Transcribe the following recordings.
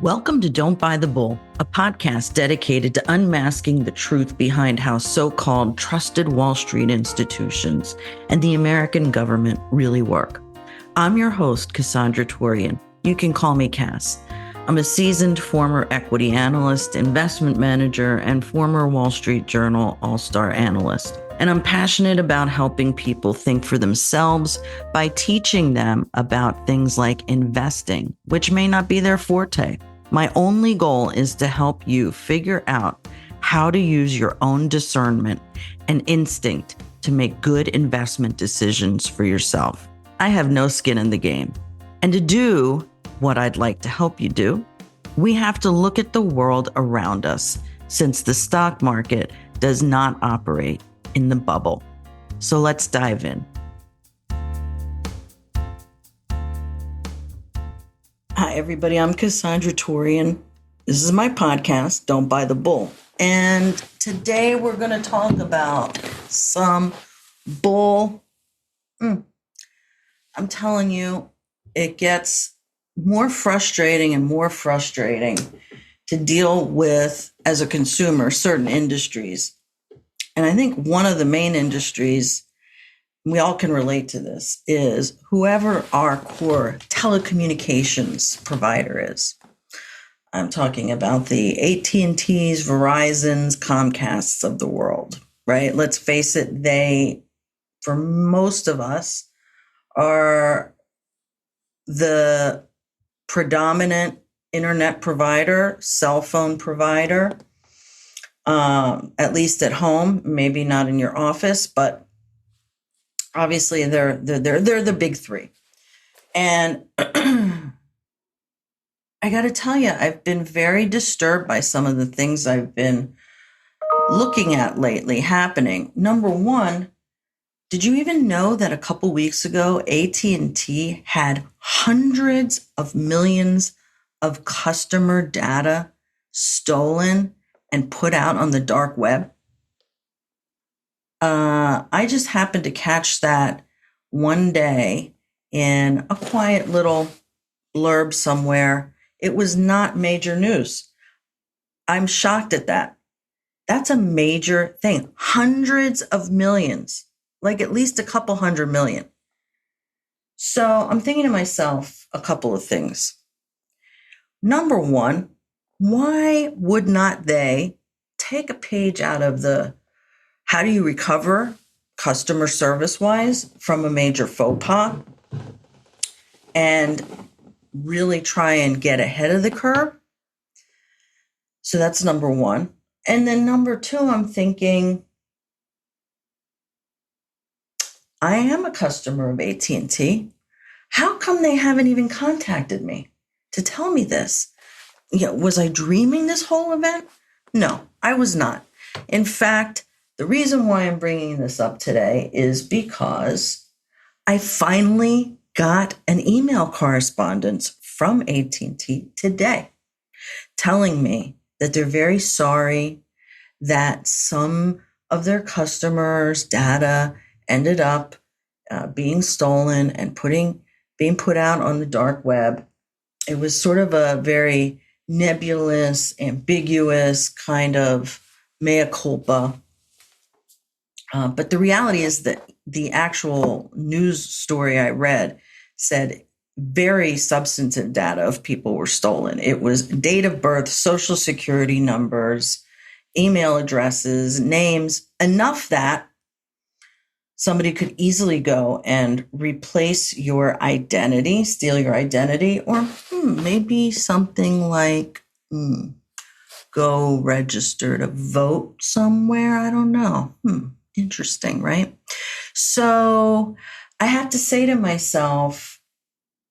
Welcome to Don't Buy the Bull, a podcast dedicated to unmasking the truth behind how so-called trusted Wall Street institutions and the American government really work. I'm your host, Cassandra Toroian. You can call me Cass. I'm a seasoned former equity analyst, investment manager, and former Wall Street Journal all-star analyst. And I'm passionate about helping people think for themselves by teaching them about things like investing, which may not be their forte. My only goal is to help you figure out how to use your own discernment and instinct to make good investment decisions for yourself. I have no skin in the game. And to do what I'd like to help you do, we have to look at the world around us, since the stock market does not operate in the bubble. So let's dive in. Hi, everybody. I'm Cassandra Toroian. This is my podcast, Don't Buy the Bull. And today we're going to talk about some bull. I'm telling you, it gets more frustrating and more frustrating to deal with as a consumer, certain industries. And I think one of the main industries, we all can relate to this, is whoever our core telecommunications provider is. I'm talking about the AT&Ts, Verizons, Comcasts of the world, right? Let's face it, they, for most of us, are the predominant internet provider, cell phone provider, at least at home, maybe not in your office, but obviously they're the big three. And I got to tell you, I've been very disturbed by some of the things I've been looking at lately happening. Number one, did you even know that a couple weeks ago, AT&T had hundreds of millions of customer data stolen and put out on the dark web? I just happened to catch that one day in a quiet little blurb somewhere. It was not major news. I'm shocked at that. That's a major thing. Hundreds of millions, like at least a couple 100 million. So I'm thinking to myself a couple of things. Number one, why would not they take a page out of the how do you recover customer service wise from a major faux pas and really try and get ahead of the curve? So that's number one. And then number two, I'm thinking, I am a customer of AT&T. How come they haven't even contacted me to tell me this? Was I dreaming this whole event? No, I was not. In fact, the reason why I'm bringing this up today is because I finally got an email correspondence from AT&T today telling me that they're very sorry that some of their customers' data ended up being stolen and being put out on the dark web. It was sort of a very nebulous, ambiguous kind of mea culpa. But the reality is that the actual news story I read said very substantive data of people were stolen. It was date of birth, social security numbers, email addresses, names, enough that somebody could easily go and replace your identity, steal your identity, or maybe something like go register to vote somewhere. I don't know. Interesting, right? So I have to say to myself,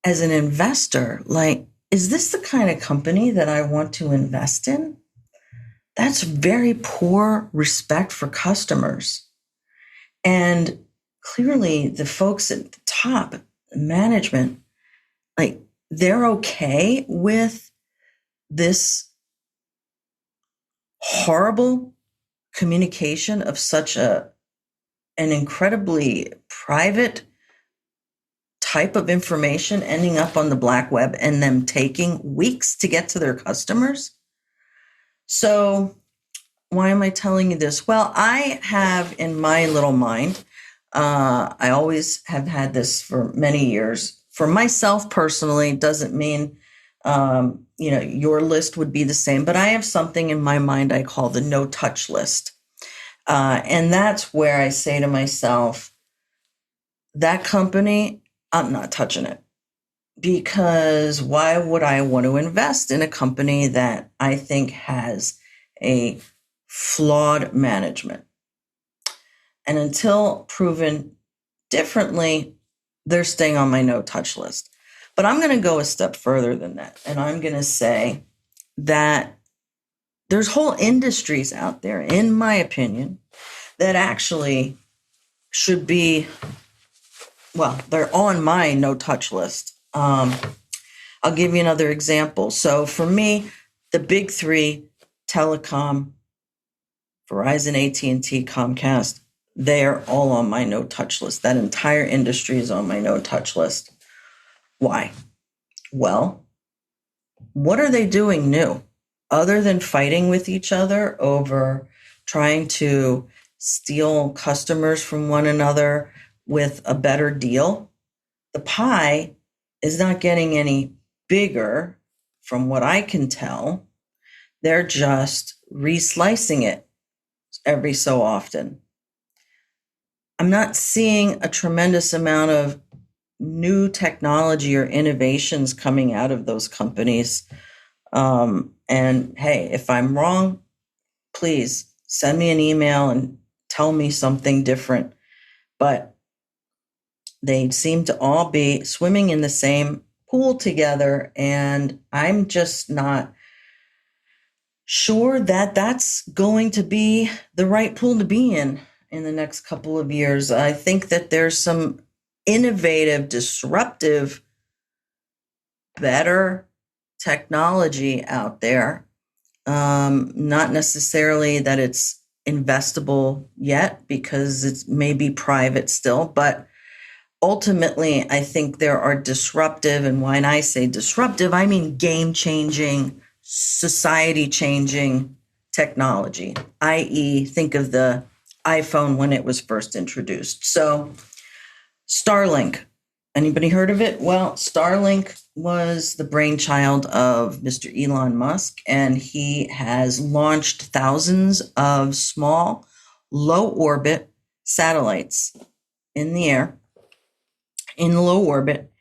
as an investor, like, is this the kind of company that I want to invest in? That's very poor respect for customers. And clearly the folks at the top, management, like, they're okay with this horrible communication of such an incredibly private type of information ending up on the black web and them taking weeks to get to their customers. So why am I telling you this? Well, I have in my little mind, I always have had this for many years. For myself personally, doesn't mean, your list would be the same, but I have something in my mind I call the no touch list. And that's where I say to myself, that company, I'm not touching it. Because why would I want to invest in a company that I think has a flawed management? And until proven differently, they're staying on my no touch list. But I'm going to go a step further than that. And I'm going to say that there's whole industries out there, in my opinion, that actually should be, well, they're on my no touch list. I'll give you another example. So for me, the big three, Telecom, Verizon, AT&T, Comcast, they're all on my no touch list. That entire industry is on my no touch list. Why? Well, what are they doing new other than fighting with each other over trying to steal customers from one another with a better deal? The pie is not getting any bigger from what I can tell. They're just reslicing it every so often. I'm not seeing a tremendous amount of new technology or innovations coming out of those companies. And hey, if I'm wrong, please send me an email and tell me something different. But they seem to all be swimming in the same pool together, and I'm just not sure that that's going to be the right pool to be in the next couple of years. I think that there's some innovative, disruptive, better technology out there. Not necessarily that it's investable yet because it's maybe private still, but ultimately, I think there are disruptive, and when I say disruptive, I mean game-changing, society-changing technology, i.e., think of the iPhone when it was first introduced. So Starlink, anybody heard of it? Well, Starlink was the brainchild of Mr. Elon Musk, and he has launched thousands of small, low-orbit satellites in the air, in low orbit,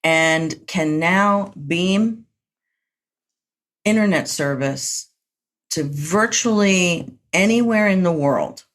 and can now beam internet service to virtually anywhere in the world.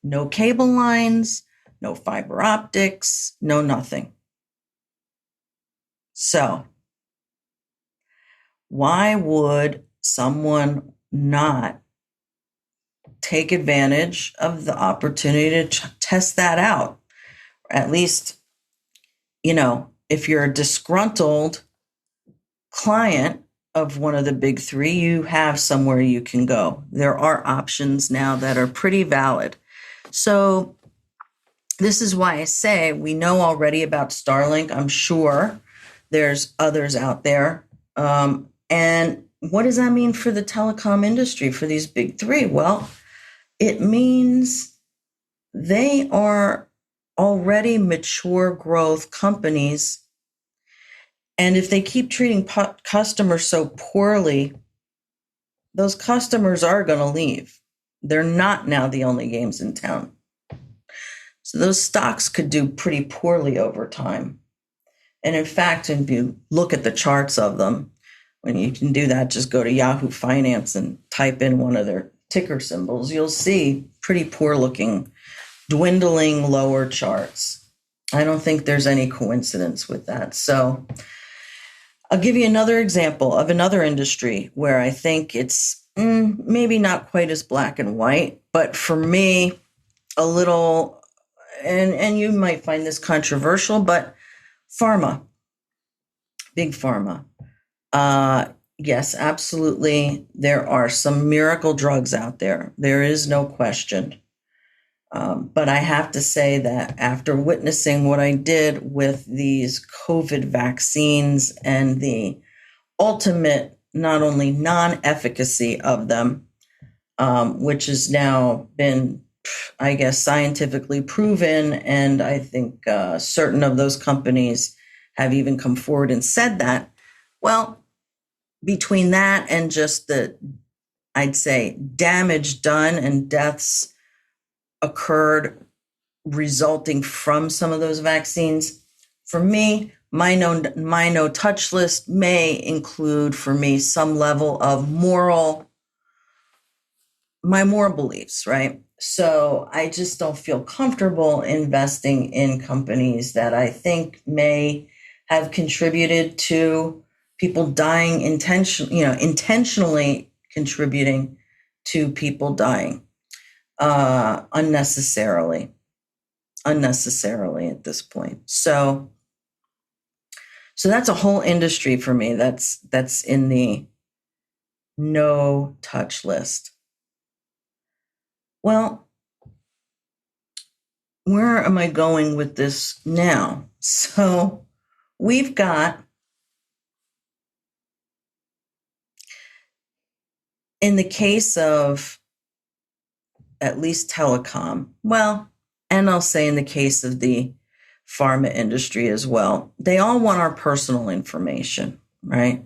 No cable lines, no fiber optics, no nothing. So, why would someone not take advantage of the opportunity to test that out? Or at least, if you're a disgruntled client of one of the big three, you have somewhere you can go. There are options now that are pretty valid. So this is why I say we know already about Starlink. I'm sure there's others out there. And what does that mean for the telecom industry, for these big three? Well, it means they are already mature growth companies. And if they keep treating customers so poorly, those customers are going to leave. They're not now the only games in town. So those stocks could do pretty poorly over time. And in fact, if you look at the charts of them, when you can do that, just go to Yahoo Finance and type in one of their ticker symbols, you'll see pretty poor looking, dwindling lower charts. I don't think there's any coincidence with that. So I'll give you another example of another industry where I think it's maybe not quite as black and white, but for me, a little, and you might find this controversial, but pharma, big pharma. Yes, absolutely. There are some miracle drugs out there. There is no question. But I have to say that after witnessing what I did with these COVID vaccines and the ultimate, not only non-efficacy of them, which has now been, I guess, scientifically proven, and I think certain of those companies have even come forward and said that. Well, between that and just the, I'd say, damage done and deaths occurred resulting from some of those vaccines, for me, my no touch list may include for me some level of my moral beliefs, right? So I just don't feel comfortable investing in companies that I think may have contributed to people dying intentionally contributing to people dying unnecessarily at this point. So that's a whole industry for me that's in the no touch list. Well, where am I going with this now? So we've got, in the case of at least telecom, well, and I'll say in the case of the pharma industry as well, they all want our personal information, right?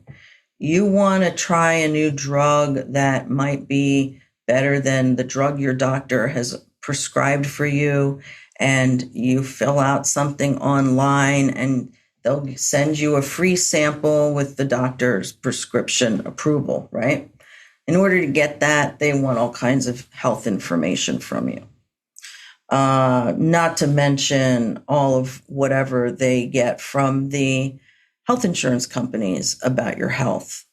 You want to try a new drug that might be better than the drug your doctor has prescribed for you, and you fill out something online and they'll send you a free sample with the doctor's prescription approval, right? In order to get that, they want all kinds of health information from you. Not to mention all of whatever they get from the health insurance companies about your health,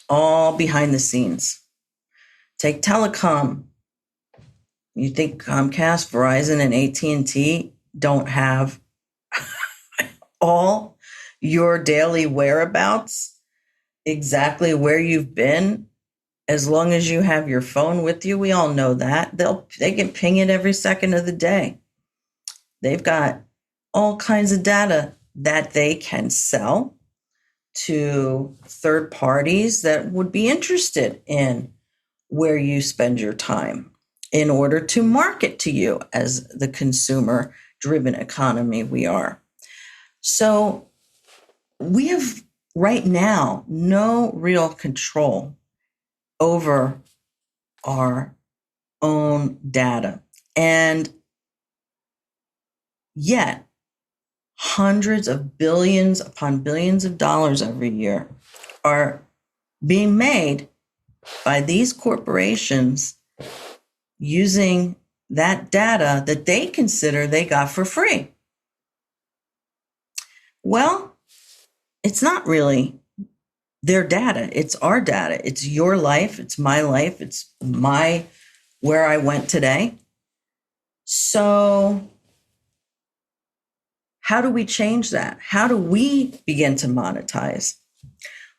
all behind the scenes. Take telecom. You think Comcast, Verizon, and AT&T don't have all your daily whereabouts, exactly where you've been, as long as you have your phone with you? We all know that. They can ping it every second of the day. They've got all kinds of data that they can sell to third parties that would be interested in where you spend your time in order to market to you as the consumer-driven economy we are. So we have right now no real control over our own data. And yet, hundreds of billions upon billions of dollars every year are being made by these corporations using that data that they consider they got for free. Well, it's not really their data. It's our data. It's your life. It's my life. It's where I went today. So how do we change that? How do we begin to monetize?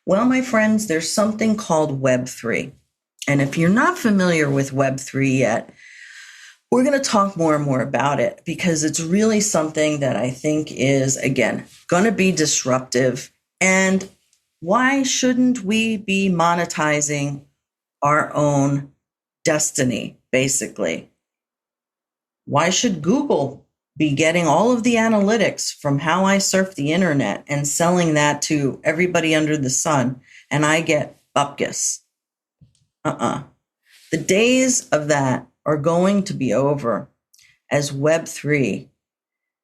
Well, my friends, there's something called Web3. And if you're not familiar with Web3 yet, we're going to talk more and more about it because it's really something that I think is, again, going to be disruptive. And why shouldn't we be monetizing our own destiny, basically? Why should Google be getting all of the analytics from how I surf the internet and selling that to everybody under the sun, and I get bupkis? The days of that are going to be over as Web3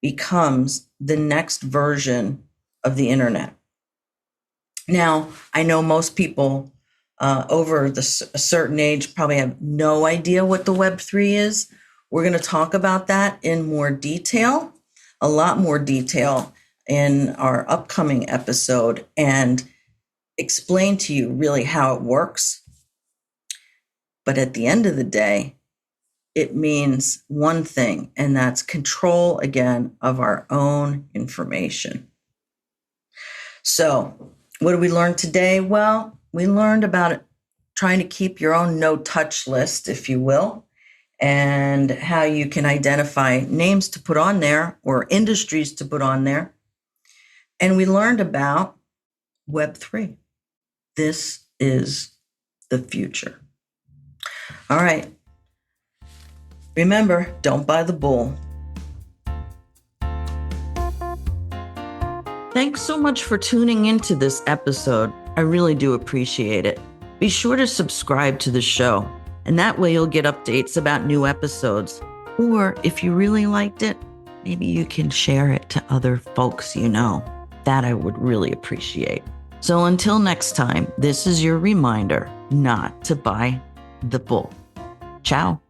becomes the next version of the internet. Now, I know most people over a certain age probably have no idea what the Web3 is. We're going to talk about that in more detail, a lot more detail in our upcoming episode, and explain to you really how it works. But at the end of the day, it means one thing, and that's control, again, of our own information. So what did we learn today? Well, we learned about trying to keep your own no-touch list, if you will, and how you can identify names to put on there or industries to put on there. And we learned about Web3. This is the future. All right. Remember, don't buy the bull. Thanks so much for tuning into this episode. I really do appreciate it. Be sure to subscribe to the show, and that way you'll get updates about new episodes. Or if you really liked it, maybe you can share it to other folks you know. That I would really appreciate. So until next time, this is your reminder not to buy the bull. Ciao.